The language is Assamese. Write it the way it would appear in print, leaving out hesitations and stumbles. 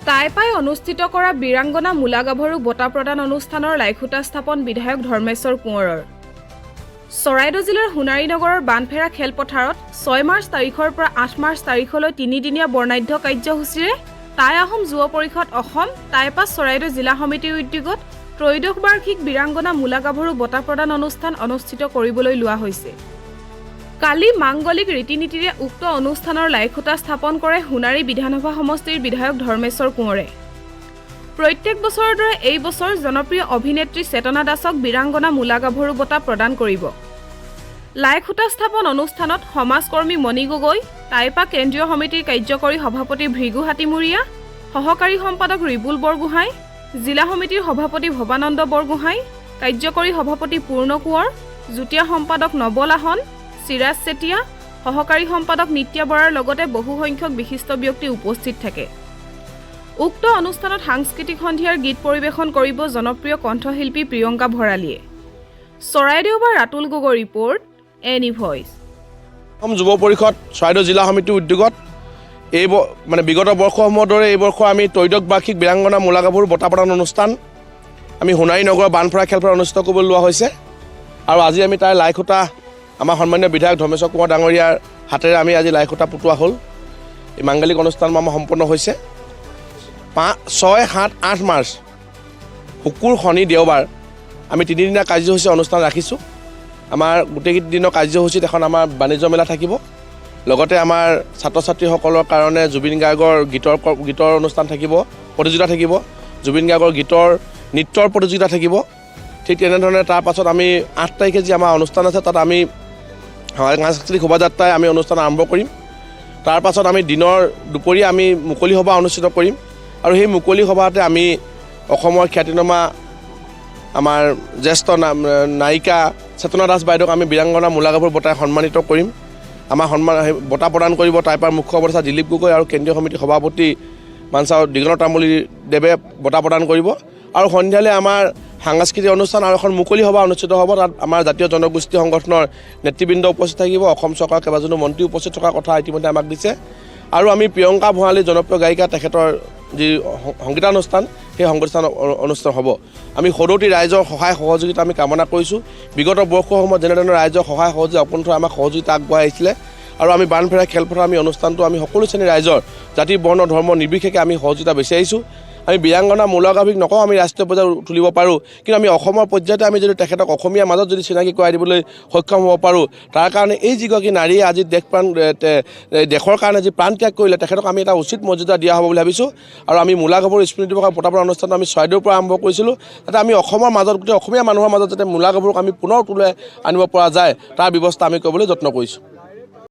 টাইপাই অনুষ্ঠিত কৰা বীৰাংগনা মূলা গাভৰু বঁটা প্ৰদান অনুষ্ঠানৰ লাইখুটা স্থাপন বিধায়ক ধৰ্মেশ্বৰ কোঁৱৰৰ। চৰাইদেউ জিলাৰ সোণাৰী নগৰৰ বানফেৰা খেলপথাৰত 6 মাৰ্চ তাৰিখৰ পৰা 8 মাৰ্চ তাৰিখলৈ 3দিনীয়া বৰ্ণাঢ্য কাৰ্যসূচীৰে টাই আহোম যুৱ পৰিষদ অসম টাইপা চৰাইদেউ জিলা সমিতিৰ উদ্যোগত ত্ৰয়োদশ বাৰ্ষিক বীৰাংগনা মূলা গাভৰু বঁটা প্ৰদান অনুষ্ঠান অনুষ্ঠিত কৰিবলৈ লোৱা হৈছে। কালি মাংগলিক ৰীতি নীতিৰে উক্ত অনুষ্ঠানৰ লাইখুটা স্থাপন কৰে সোণাৰী বিধানসভা সমষ্টিৰ বিধায়ক ধৰ্মেশ্বৰ কোঁৱৰে। প্ৰত্যেক বছৰৰ দৰে এই বছৰ জনপ্ৰিয় অভিনেত্ৰী চেতনা দাসক বীৰাংগনা মূলা গাভৰু বঁটা প্ৰদান কৰিব। লাইখুটা স্থাপন অনুষ্ঠানত সমাজকৰ্মী মণি গগৈ, টাইপা কেন্দ্ৰীয় সমিতিৰ কাৰ্যকৰী সভাপতি ভৃগু হাতীমুৰীয়া, সহকাৰী সম্পাদক ৰিবুল বৰগোহাঁই, জিলা সমিতিৰ সভাপতি ভৱানন্দ বৰগোহাঁই, কাৰ্যকৰী সভাপতি পূৰ্ণ কোঁৱৰ, যুটীয়া সম্পাদক নবল আহন, চিৰাজ চেতিয়া, সহকাৰী সম্পাদক নিত্যা বৰাৰ লগতে বহু সংখ্যক বিশিষ্ট ব্যক্তি উপস্থিত থাকে। উক্ত অনুষ্ঠানত সাংস্কৃতিক সন্ধিয়াৰ গীত পৰিৱেশন কৰিব জনপ্ৰিয় কণ্ঠশিল্পী প্ৰিয়ংকা ভৰালীয়ে। চৰাইদেউ বা Ratul Gogoi report, any voice. Assam যুৱ পৰিষদ চৰাইদেউ জিলা সমিতিৰ উদ্যোগত বিগত বৰ্ষসমূহৰ দৰে এই বৰ্ষ আমি ত্ৰয়োদশ বাৰ্ষিক বীৰাংগনা মূলা গাভৰু বঁটা প্ৰদান অনুষ্ঠান আমি সোণাৰী নগৰৰ বানফেৰা খেলপথাৰত অনুষ্ঠিত কৰিবলৈ লোৱা হৈছে। আৰু আজি আমি তাৰ লাইখুটা আমাৰ সন্মানীয় বিধায়ক ধৰ্মেশ্বৰ কোঁৱৰ ডাঙৰীয়াৰ হাতেৰে আমি আজি লাইখুটা পুতোৱা হ'ল। এই মাংগলিক অনুষ্ঠান আমাৰ সম্পন্ন হৈছে। 5, 6, 7, 8 মাৰ্চ শুকুৰ শনি দেওবাৰ আমি 3দিনীয়া কাৰ্যসূচী অনুষ্ঠান ৰাখিছোঁ। আমাৰ গোটেইকেইদিনৰ কাৰ্যসূচীত এখন আমাৰ বাণিজ্য মেলা থাকিব, লগতে আমাৰ ছাত্ৰ ছাত্ৰীসকলৰ কাৰণে জুবিন গাৰ্গৰ গীতৰ অনুষ্ঠান থাকিব, প্ৰতিযোগিতা থাকিব, জুবিন গাৰ্গৰ নৃত্যৰ প্ৰতিযোগিতা থাকিব। ঠিক তেনেধৰণে তাৰ পাছত আমি 8 তাৰিখে যি আমাৰ অনুষ্ঠান আছে তাত আমি সাংস্কৃতিক শোভাযাত্ৰাই আমি অনুষ্ঠান আৰম্ভ কৰিম। তাৰ পাছত আমি দুপৰীয়া আমি মুকলি সভা অনুষ্ঠিত কৰিম। আৰু সেই মুকলি সভাতে আমি অসমৰ খ্যাতিনামা আমাৰ জ্যেষ্ঠ নায়িকা চেতনা দাস বাইদেউক আমি বীৰাংগনা মূলা গাভৰু বঁটাৰে সন্মানিত কৰিম। আমাৰ বঁটা প্ৰদান কৰিব টাইপাৰ মুখ্য উপদেষ্টা দিলীপ গগৈ আৰু কেন্দ্ৰীয় সমিতিৰ সভাপতি মানচাও দিগন্ত তামুলী দেৱে বঁটা প্ৰদান কৰিব। আৰু সন্ধিয়ালৈ আমাৰ সাংস্কৃতিক অনুষ্ঠান আৰু এখন মুকলি সভা অনুষ্ঠিত হ'ব। তাত আমাৰ জাতীয় জনগোষ্ঠী সংগঠনৰ নেতৃবৃন্দ উপস্থিত থাকিব, অসম চৰকাৰৰ কেইবাজনো মন্ত্ৰী উপস্থিত থকাৰ কথা ইতিমধ্যে আমাক দিছে। আৰু আমি প্ৰিয়ংকা ভৰালী জনপ্ৰিয় গায়িকা তেখেতৰ যি সংগীতানুষ্ঠান সেই সংগীতানুষ্ঠান অনুষ্ঠিত হ'ব। আমি সদৌতি ৰাইজৰ সহায় সহযোগিতা আমি কামনা কৰিছোঁ। বিগত বৰ্ষসমূহত যেনেধৰণে ৰাইজৰ সহায় সহযোগিতা অকণিতভাৱে আমাক সহযোগিতা আগবঢ়াই আহিছিলে। আৰু আমি বানফেৰা খেলপথাৰ আমি অনুষ্ঠানটো আমি সকলো শ্ৰেণীৰ ৰাইজৰ জাতি বৰ্ণ ধৰ্ম নিৰ্বিশেষে আমি সহযোগিতা বিচাৰিছোঁ। আমি বীৰাংগনা মূলা গাভৰুক নকওঁ আমি ৰাষ্ট্ৰীয় পৰ্যায়ত তুলিব পাৰোঁ, কিন্তু আমি অসমৰ পৰ্যায়তে আমি যদি তেখেতক অসমীয়াৰ মাজত যদি চিনাকি কৰাই দিবলৈ সক্ষম হ'ব পাৰোঁ, তাৰ কাৰণে এই যিগৰাকী নাৰীয়ে আজি দেশৰ কাৰণে যি প্ৰাণ ত্যাগ কৰিলে তেখেতক আমি এটা উচিত মৰ্যাদা দিয়া হ'ব বুলি ভাবিছোঁ। আৰু আমি মূলা গাভৰু স্মৃতি দিৱস বঁটা প্ৰদান অনুষ্ঠানটো আমি চৰাইদেউৰ পৰা আৰম্ভ কৰিছিলোঁ, যাতে আমি অসমৰ মাজত গোটেই অসমীয়া মানুহৰ মাজত যাতে মূলা গাভৰুক আমি পুনৰ তুলাই আনিব পৰা যায় তাৰ ব্যৱস্থা আমি কৰিবলৈ যত্ন কৰিছোঁ।